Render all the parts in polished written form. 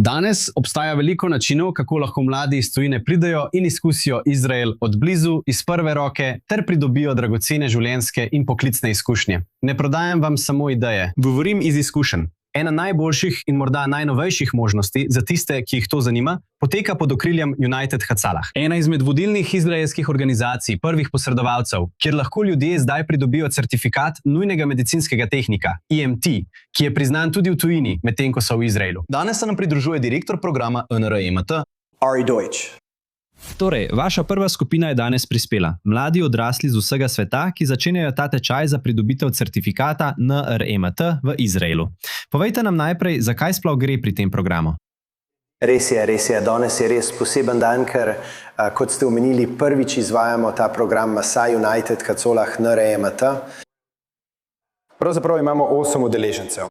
Danes obstaja veliko načinov, kako lahko mladi iz tujine pridejo in izkusijo Izrael od blizu, iz prve roke, ter pridobijo dragocene življenjske in poklicne izkušnje. Ne prodajam vam samo ideje. Govorim iz izkušenj. Ena najboljših in morda najnovejših možnosti za tiste, ki jih to zanima, poteka pod okriljem United Hatzalah. Ena izmed vodilnih izraelskih organizacij, prvih posredovalcev, kjer lahko ljudje zdaj pridobijo certifikat nujnega medicinskega tehnika, EMT, ki je priznan tudi v tujini, medtem ko so v Izraelu. Danes se nam pridružuje direktor programa NREMT, Ari Deutsch. Torej, vaša prva skupina je danes prispela. Mladi odrasli z vsega sveta, ki začenjajo ta tečaj za pridobitev certifikata NREMT v Izraelu. Povejte nam najprej, zakaj sploh gre pri tem programu. Res je. Danes je res poseben dan, ker, kot ste omenili, prvič izvajamo ta program Masai United Hatzalah NREMT. Pravzaprav imamo 8 udeležencev.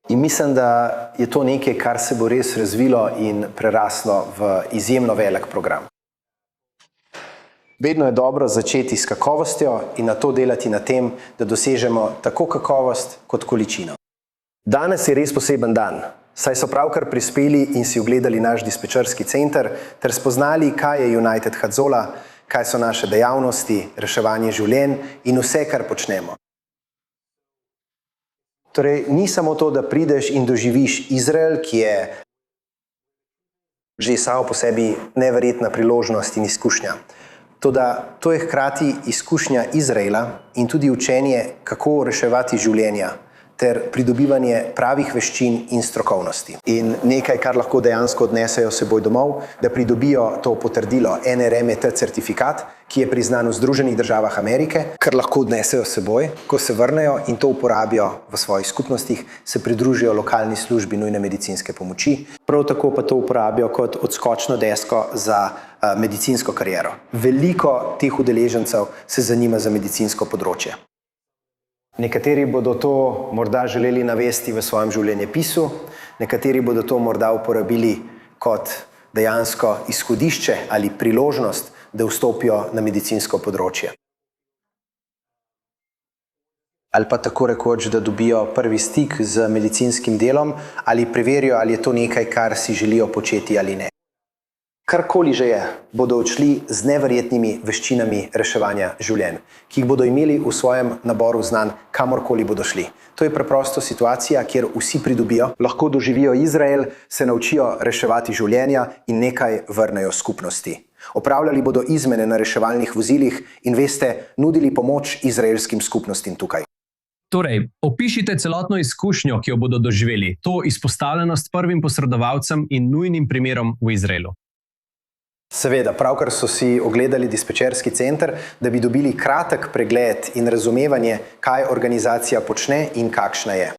In mislim, da je to nekaj, kar se bo res razvilo in preraslo v izjemno velik program. Vedno je dobro začeti s kakovostjo in nato delati na tem, da dosežemo tako kakovost kot količino. Danes je res poseben dan, saj so pravkar prispeli in si ogledali naš dispečerski center ter spoznali, kaj je United Hatzalah, kaj so naše dejavnosti, reševanje življenj in vse, kar počnemo. Torej, ni samo to, da prideš in doživiš Izrael, ki je že samo po sebi neverjetna priložnost in izkušnja. Toda to je hkrati izkušnja Izraela in tudi učenje, kako reševati življenja ter pridobivanje pravih veščin in strokovnosti. In nekaj, kar lahko dejansko odnesejo seboj domov, da pridobijo to potrdilo NREMT certifikat, ki je priznan v Združenih državah Amerike, kar lahko odnesejo seboj, ko se vrnejo in to uporabijo v svojih skupnostih, se pridružijo lokalni službi nujne medicinske pomoči, prav tako pa to uporabijo kot odskočno desko za medicinsko kariero. Veliko teh udeležencev se zanima za medicinsko področje. Nekateri bodo to morda želeli navesti v svojem življenjepisu, nekateri bodo to morda uporabili kot dejansko izhodišče ali priložnost, da vstopijo na medicinsko področje. Ali pa tako rekoč, da dobijo prvi stik z medicinskim delom ali preverijo, ali je to nekaj, kar si želijo početi ali ne. Karkoli že je, bodo odšli z neverjetnimi veščinami reševanja življenj, ki jih bodo imeli v svojem naboru znanj, kamorkoli bodo šli. To je preprosto situacija, kjer vsi pridobijo, lahko doživijo Izrael, se naučijo reševati življenja in nekaj vrnejo skupnosti. Opravljali bodo izmene na reševalnih vozilih in nudili pomoč izraelskim skupnostim tukaj. Torej, opišite celotno izkušnjo, ki jo bodo doživeli, to izpostavljenost prvim posredovalcem in nujnim primerom v Izraelu. Seveda, pravkar so si ogledali dispečerski center, da bi dobili kratek pregled in razumevanje, kaj organizacija počne in kakšna je.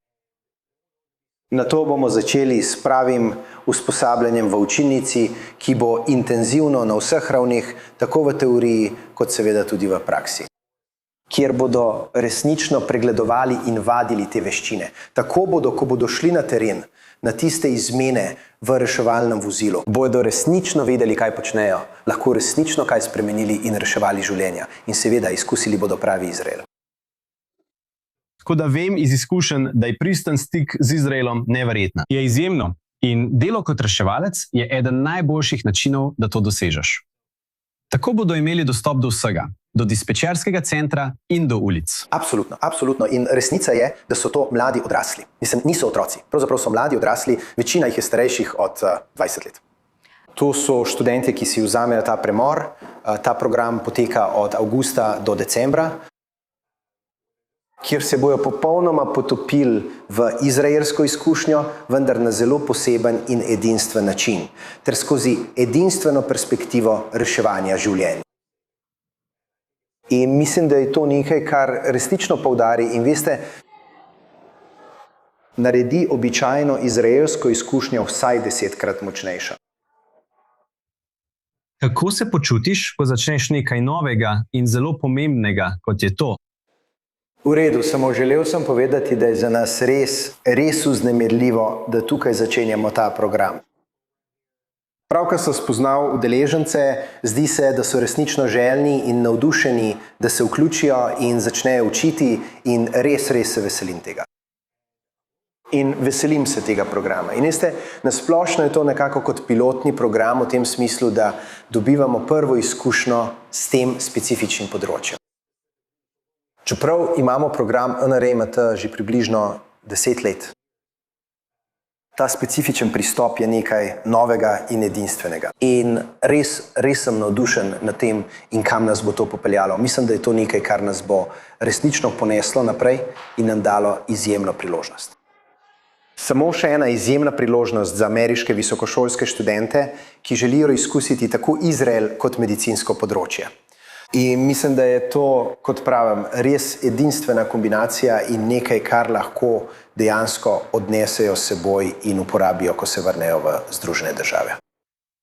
Nato bomo začeli s pravim usposabljanjem v učilnici, ki bo intenzivno na vseh ravneh, tako v teoriji, kot seveda tudi v praksi. Kjer bodo resnično pregledovali in vadili te veščine. Tako bodo, ko bodo šli na teren, na tiste izmene v reševalnem vozilu, bodo resnično vedeli, kaj počnejo, lahko resnično kaj spremenili in reševali življenja. In seveda, izkusili bodo pravi Izrael. Tako da vem iz izkušenj, da je pristen stik z Izraelom neverjetna. Je izjemno in delo kot reševalec je eden najboljših načinov, da to dosežeš. Tako bodo imeli dostop do vsega, do dispečerskega centra in do ulic. Absolutno. In resnica je, da so to mladi odrasli. Niso otroci, pravzaprav so mladi odrasli, večina jih je starejših od 20 let. To so študentje, ki si vzamejo ta premor. Ta program poteka od avgusta do decembra, kjer se bojo popolnoma potopili v izraelsko izkušnjo, vendar na zelo poseben in edinstven način, ter skozi edinstveno perspektivo reševanja življenj. In mislim, da je to nekaj, kar resnično poudari in naredi običajno izraelsko izkušnjo vsaj 10-krat močnejšo. Kako se počutiš, ko začneš nekaj novega in zelo pomembnega, kot je to? V redu, samo želel sem povedati, da je za nas res vznemirljivo, da tukaj začenjamo ta program. Pravkar sem spoznal udeležence, zdi se, da so resnično željni in navdušeni, da se vključijo in začnejo učiti in res se veselim tega. In veselim se tega programa. In veste, nasplošno je to nekako kot pilotni program v tem smislu, da dobivamo prvo izkušnjo s tem specifičnim področjem. Čeprav imamo program NRMT že približno 10 let, ta specifičen pristop je nekaj novega in edinstvenega. In res sem navdušen nad tem in kam nas bo to popeljalo. Mislim, da je to nekaj, kar nas bo resnično poneslo naprej in nam dalo izjemno priložnost. Samo še ena izjemna priložnost za ameriške visokošolske študente, ki želijo izkusiti tako Izrael kot medicinsko področje. In mislim, da je to, kot pravim, res edinstvena kombinacija in nekaj, kar lahko dejansko odnesejo s seboj in uporabijo, ko se vrnejo v Združene države.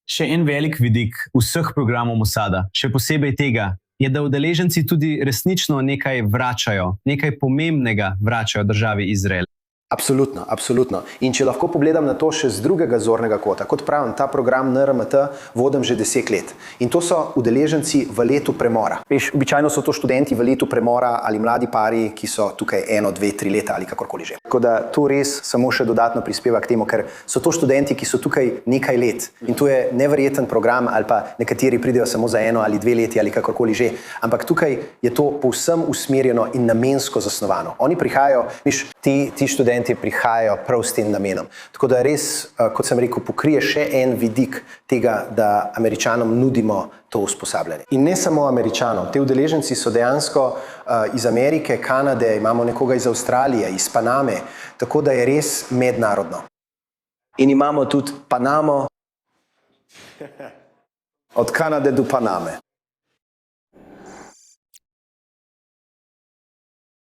Še en velik vidik vseh programov Mosada, še posebej tega, je, da udeleženci tudi resnično nekaj vračajo, nekaj pomembnega vračajo državi Izrael. Absolutno, absolutno. In če lahko pogledam na to še z drugega zornega kota, kot pravim, ta program NRMT vodim že 10 let. In to so udeleženci v letu premora. Običajno so to študenti v letu premora ali mladi pari, ki so tukaj 1, 2, 3 leta ali kakorkoli že. Tako da to res samo še dodatno prispeva k temu, ker so to študenti, ki so tukaj nekaj let. In to je neverjeten program, ali pa nekateri pridejo samo za 1 ali 2 leti ali kakorkoli že. Ampak tukaj je to povsem usmerjeno in namensko zasnovano. Oni prihajajo, ti študenti prihajajo prav s tem namenom. Tako da res, kot sem rekel, pokrije še en vidik tega, da Američanom nudimo to usposabljanje. In ne samo Američanom. Te udeleženci so dejansko iz Amerike, Kanade, imamo nekoga iz Avstralije, iz Paname, tako da je res mednarodno. In imamo tudi Panamo od Kanade do Paname.